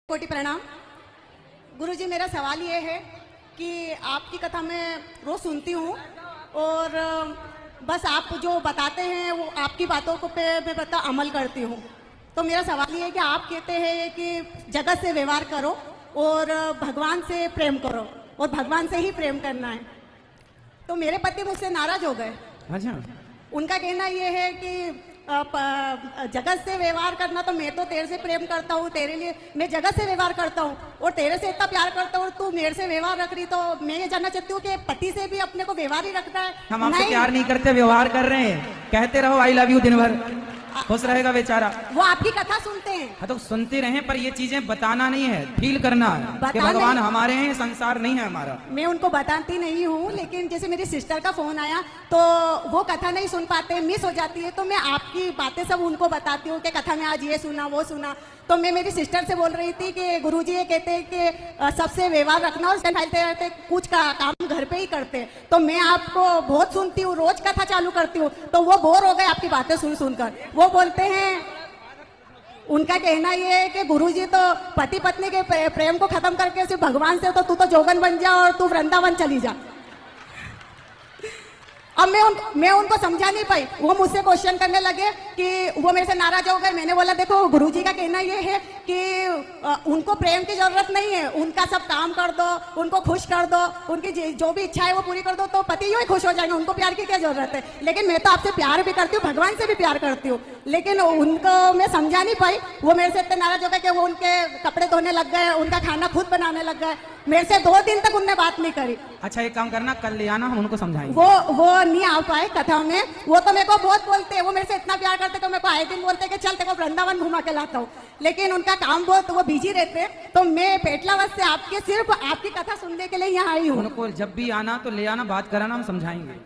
कोटि प्रणाम। गुरुजी, मेरा सवाल ये है कि आपकी कथा मैं रोज सुनती हूँ और बस आप जो बताते हैं वो आपकी बातों को पे मैं बता अमल करती हूँ। तो मेरा सवाल ये है कि आप कहते हैं कि जगत से व्यवहार करो और भगवान से प्रेम करो और भगवान से ही प्रेम करना है। तो मेरे पति मुझसे नाराज हो गए। अच्छा, उनका कहना ये है कि जगत से व्यवहार करना, तो मैं तो तेरे से प्रेम करता हूँ, तेरे लिए मैं जगत से व्यवहार करता हूँ और तेरे से इतना प्यार करता हूँ, तू मेरे से व्यवहार रख रही। तो मैं ये जानना चाहती हूँ कि पति से भी अपने को व्यवहार ही रखना है। हम आपसे प्यार नहीं करते, व्यवहार कर रहे हैं। कहते रहो आई लव यू दिन भर, खुश रहेगा बेचारा। वो आपकी कथा सुनते हैं। हाँ तो सुनते रहे, पर ये चीजें बताना नहीं है, फील करना है कि भगवान हमारे हैं, संसार नहीं है हमारा। मैं उनको बताती नहीं हूँ, लेकिन जैसे मेरी सिस्टर का फोन आया तो वो कथा नहीं सुन पाते, मिस हो जाती है, तो मैं आपकी बातें सब उनको बताती हूँ कि कथा में आज ये सुना वो सुना। तो मैं मेरी सिस्टर से बोल रही थी कि गुरुजी ये कहते हैं कि सबसे व्यवहार रखना और फैलते रहते कुछ काम घर पे ही करते हैं। तो मैं आपको बहुत सुनती हूँ, रोज कथा चालू करती हूँ, तो वो बोर हो गए आपकी बातें सुन सुनकर। वो बोलते हैं, उनका कहना ये है कि गुरुजी तो पति पत्नी के प्रेम को खत्म करके सिर्फ भगवान से, तो तू तो जोगन बन जा और तू वृंदावन चली जा। अब मैं उनको समझा नहीं पाई। वो मुझसे क्वेश्चन करने लगे कि वो मेरे से नाराज हो गए। मैंने बोला देखो, गुरुजी का कहना ये है कि उनको प्रेम की जरूरत नहीं है, उनका सब काम कर दो, उनको खुश कर दो, उनकी जो भी इच्छा है वो पूरी कर दो, तो पति यूं ही खुश हो जाएंगे, उनको प्यार की क्या जरूरत है। लेकिन मैं तो आपसे प्यार भी करती हूँ, भगवान से भी प्यार करती हूँ, लेकिन उनको मैं समझा नहीं पाई। वो मेरे से इतने नाराज हो गए कि वो उनके कपड़े धोने लग गए, उनका खाना खुद बनाने लग गए। मेरे से 2 दिन तक उनने बात नहीं करी। अच्छा, एक काम करना, कल ले आना, हम उनको समझाएंगे। वो नहीं आ पाए कथा में। वो तो मेरे को बहुत बोलते हैं, वो मेरे से इतना प्यार करते तो मेरे को आए दिन बोलते कि चल तेरे को वृंदावन घुमा के लाता हूँ, लेकिन उनका काम बहुत, वो बिजी रहते। तो मैं पेटलावत से आपके सिर्फ आपकी कथा सुनने के लिए यहाँ आई हूँ। उनको जब भी आना तो ले आना, बात कराना, हम समझाएंगे।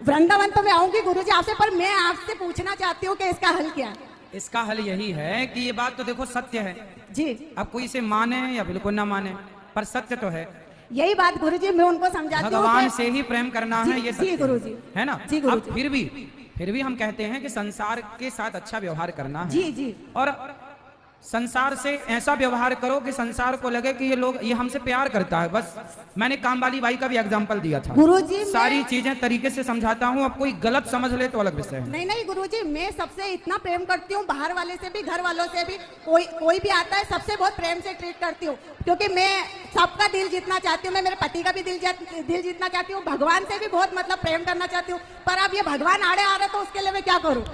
वृंदावन तो मैं आऊंगी गुरुजी आपसे, पर मैं आपसे पूछना चाहती हूँ कि इसका हल क्या है। इसका हल यही है कि ये बात तो देखो सत्य है जी। अब कोई इसे माने या बिल्कुल ना माने, पर सत्य तो है। यही बात गुरुजी मैं उनको समझाती हूँ, भगवान से ही प्रेम करना है, ये जी गुरुजी है ना। जी अब गुरुजी। फिर भी हम कहते हैं कि संसार के साथ अच्छा व्यवहार करना है। जी जी। और संसार से ऐसा व्यवहार करो कि संसार को लगे कि ये हमसे प्यार करता है। बस मैंने काम वाली बाई का भी एग्जांपल दिया था। गुरुजी सारी चीजें तरीके से समझाता हूँ, अब कोई गलत समझ ले तो अलग विषय है। नहीं गुरुजी, मैं सबसे इतना प्रेम करती हूँ, बाहर वाले से भी, घर वालों से भी, कोई भी आता है सबसे बहुत प्रेम से ट्रीट करती हूँ, क्योंकि मैं सबका दिल जीतना चाहती हूँ। मैं मेरे पति का भी दिल जीतना चाहती हूँ, भगवान से भी बहुत मतलब प्रेम करना चाहती हूँ। पर अब ये भगवान आड़े आ रहे तो उसके लिए मैं क्या करूँ।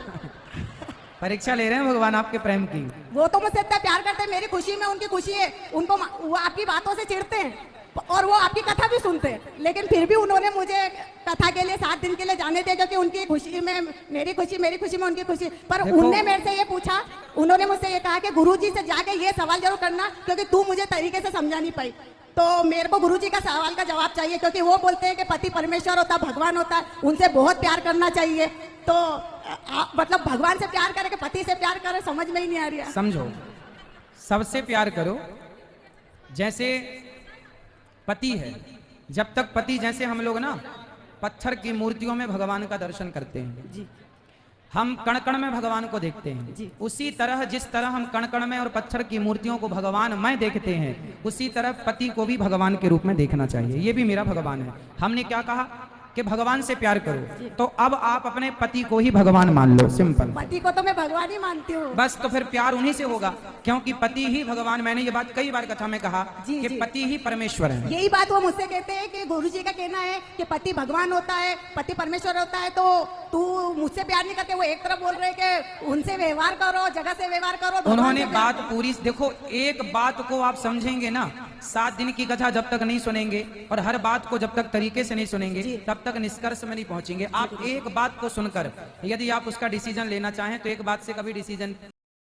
परीक्षा ले रहे हैं भगवान आपके प्रेम की। वो तो मुझसे इतना प्यार करते हैं, मेरी खुशी में उनकी खुशी है। उनको वो आपकी बातों से चिढ़ते हैं और वो आपकी कथा भी सुनते हैं, लेकिन फिर भी उन्होंने मुझे कथा के लिए 7 दिन के लिए जाने दिया, क्योंकि उनकी खुशी में मेरी खुशी में उनकी खुशी। पर उन्होंने मेरे से ये पूछा, उन्होंने मुझसे ये कहा कि गुरुजी से जाके ये सवाल जरूर करना, क्योंकि तू मुझे तरीके से समझा नहीं पाई। तो मेरे को गुरुजी का सवाल का जवाब चाहिए, क्योंकि वो बोलते हैं कि पति परमेश्वर होता है, भगवान होता है, उनसे बहुत प्यार करना चाहिए। तो मतलब भगवान से प्यार करे कि पति से प्यार करे, समझ में ही नहीं आ रही है। समझो, सबसे प्यार करो। जैसे पति है, जब तक पति, जैसे हम लोग ना पत्थर की मूर्तियों में भगवान का दर्शन करते हैं जी। हम कण कण में भगवान को देखते हैं जी। उसी तरह जिस तरह हम कण कण में और पत्थर की मूर्तियों को भगवान में देखते हैं, उसी तरह पति को भी भगवान के रूप में देखना चाहिए। ये भी मेरा भगवान है। हमने क्या कहा कि भगवान से प्यार करो, तो अब आप अपने पति को ही भगवान मान लो। सिंपल। पति को तो मैं भगवान ही मानती हूँ। बस, तो फिर प्यार उन्हीं से होगा, क्योंकि पति ही भगवान। मैंने ये बात कई बार कथा में कहा कि पति ही परमेश्वर है। यही बात वो मुझसे कहते हैं कि गुरुजी का कहना है कि पति भगवान होता है, पति परमेश्वर होता है, तो तू मुझसे प्यार नहीं करते। वो एक तरफ बोल रहे हैं कि उनसे व्यवहार करो, जगह से व्यवहार करो। उन्होंने बात पूरी देखो, एक बात को आप समझेंगे ना, 7 दिन की कथा जब तक नहीं सुनेंगे और हर बात को जब तक तरीके से नहीं सुनेंगे, तब तक निष्कर्ष में नहीं पहुंचेंगे। आप एक बात को सुनकर यदि आप उसका डिसीजन लेना चाहें तो एक बात से कभी डिसीजन